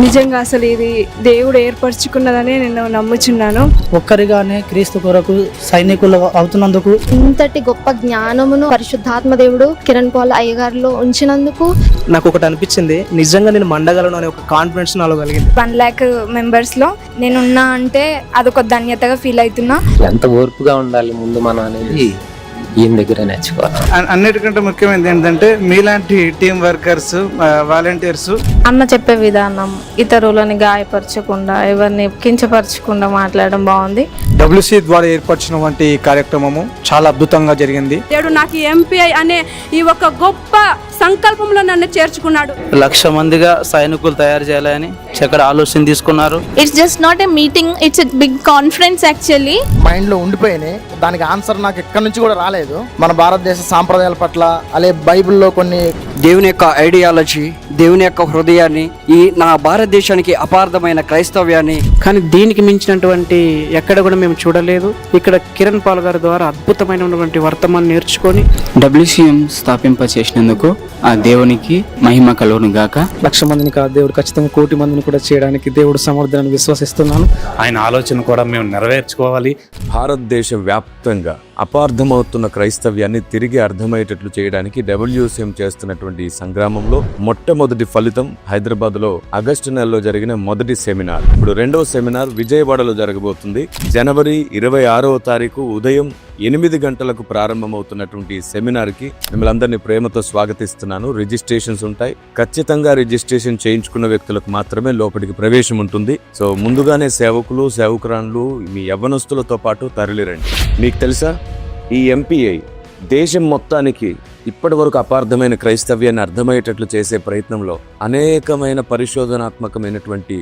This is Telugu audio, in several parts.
నిజంగా అసలు ఇది దేవుడు ఏర్పరచుకున్నదని నేను నమ్ముచున్నాను. ఒక్కరిగానే క్రీస్తు కొరకు సైనికులు అవుతున్నందుకు, ఇంతటి గొప్ప జ్ఞానమును పరిశుద్ధాత్మ దేవుడు కిరణ్ పాల్ అయ్యగారిలో ఉంచినందుకు నాకు ఒకటి అనిపించింది, నిజంగా నేను మండగలను అనే ఒక కాన్ఫిడెన్స్ నాలో కలిగింది. 1 lakh మెంబర్స్ లో నేనున్నా అంటే అదొక ధన్యతగా ఫీల్ అవుతున్నా. ఎంత ఓర్పుగా ఉండాలి ముందు మనం అనేది ఈయన దగ్గర నేర్చుకోవాలి. అన్నిటికంటే ముఖ్యమైనది ఏంటంటే మీలాంటి టీం వర్కర్స్, వాలంటీర్స్ అన్న చెప్పే విధానం ఇతరులని గాయపరచకుండా, ఎవరిని కించపరచకుండా మాట్లాడడం బాగుంది. WC ద్వారా ఏర్పరిచిన వంటి కార్యక్రమము చాలా అద్భుతంగా జరిగింది. దేవుడు నాకు ఎంపీఐ అనే ఈ ఒక గొప్ప సంకల్పంలో నన్ను చేర్చుకున్నాడు. 1,00,000 మందిగా సైనికులు తయారు చేయాలని చక్కటి ఆలోచన తీసుకున్నారు. It's just not a meeting, it's a big conference. Actually mind లో ఉండిపోయినాయి, దానికి ఆన్సర్ నాకు ఎక్కడి నుంచి కూడా రాలేదు. మన భారతదేశ సాంప్రదాయాల పట్ల, అలాగే బైబిల్లో కొన్ని దేవుని యొక్క ఐడియాలజీ, దేవుని యొక్క హృదయాన్ని, ఈ నా భారతదేశానికి అపార్థమైన క్రైస్తవ్యాన్ని, కానీ దీనికి మించినటువంటి ఎక్కడ కూడా మేము చూడలేదు. ఇక్కడ కిరణ్ పాల్ గారి ద్వారా అద్భుతమైనటువంటి వర్తమానం నేర్చుకొని WCM స్థాపింప చేసినందుకు ఆ దేవునికి మహిమ కలుగును గాక. 1,00,000 మందిని కాదు, దేవుడు ఖచ్చితంగా 1,00,00,000 మందిని కూడా చేయడానికి దేవుడు సమర్థనని విశ్వసిస్తున్నాను. ఆయన ఆలోచన కూడా మేము నెరవేర్చుకోవాలి. భారతదేశ వ్యాప్తంగా అపార్థమవుతున్న క్రైస్తవ్యాన్ని తిరిగి అర్థమయ్యేటట్లు చేయడానికి WCM చేస్తున్నటువంటి ఈ సంగ్రామంలో మొట్టమొదటి ఫలితం హైదరాబాద్ లో ఆగస్టు నెలలో జరిగిన మొదటి సెమినార్. ఇప్పుడు రెండవ సెమినార్ విజయవాడలో జరగబోతుంది. జనవరి 26వ తారీఖు ఉదయం 8 గంటలకు ప్రారంభమవుతున్నటువంటి సెమినార్ కి మిమ్మల్ని అందరినీ ప్రేమతో స్వాగతిస్తున్నాను. రిజిస్ట్రేషన్స్ ఉంటాయి. ఖచ్చితంగా రిజిస్ట్రేషన్ చేయించుకున్న వ్యక్తులకు మాత్రమే లోపలికి ప్రవేశం ఉంటుంది. సో ముందుగానే సేవకులు, సేవకురాన్లు, మీ యవ్వనస్తులతో పాటు తరలిరండి. మీకు తెలుసా, ఈ ఎంపీఐ దేశం మొత్తానికి ఇప్పటి వరకు అపార్థమైన క్రైస్తవ్యాన్ని అర్థమయ్యేటట్లు చేసే ప్రయత్నంలో అనేకమైన పరిశోధనాత్మకమైనటువంటి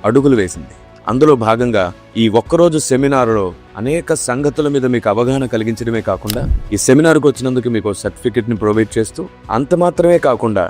అడుగులు వేసింది. అందులో భాగంగా ఈ ఒక్కరోజు సెమినార్లో అనేక సంగతుల మీద మీకు అవగాహన కలిగించడమే కాకుండా, ఈ సెమినార్కు వచ్చినందుకు మీకు సర్టిఫికెట్ ని ప్రొవైడ్ చేస్తూ, అంత మాత్రమే కాకుండా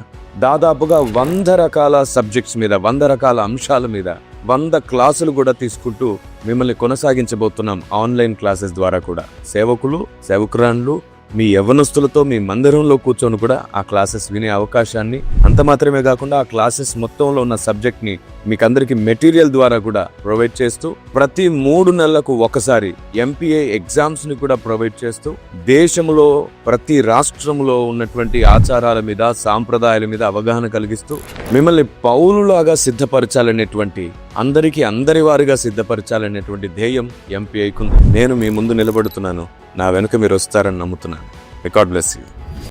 దాదాపుగా 100 రకాల సబ్జెక్ట్స్ మీద, 100 రకాల అంశాల మీద 100 క్లాసులు కూడా తీసుకుంటూ మిమ్మల్ని కొనసాగించబోతున్నాం. ఆన్లైన్ క్లాసెస్ ద్వారా కూడా సేవకులు, సేవకురాన్లు, మీ యవ్వనస్తులతో మీ మందిరంలో కూర్చొని కూడా ఆ క్లాసెస్ వినే అవకాశాన్ని, అంత మాత్రమే కాకుండా ఆ క్లాసెస్ మొత్తంలో ఉన్న సబ్జెక్ట్ ని మీకందరికి మెటీరియల్ ద్వారా కూడా ప్రొవైడ్ చేస్తూ, ప్రతి 3 నెలలకు ఒకసారి ఎంపీఐ ఎగ్జామ్స్ ని కూడా ప్రొవైడ్ చేస్తూ, దేశంలో ప్రతి రాష్ట్రంలో ఉన్నటువంటి ఆచారాల మీద, సాంప్రదాయాల మీద అవగాహన కలిగిస్తూ మిమ్మల్ని పౌలులాగా సిద్ధపరచాలనేటువంటి, అందరి వారిగా సిద్ధపరచాలనేటువంటి ధ్యేయం ఎంపీఐకు. నేను మీ ముందు నిలబడుతున్నాను. నా వెనుక మీరు వస్తారని నమ్ముతున్నాను. God bless you.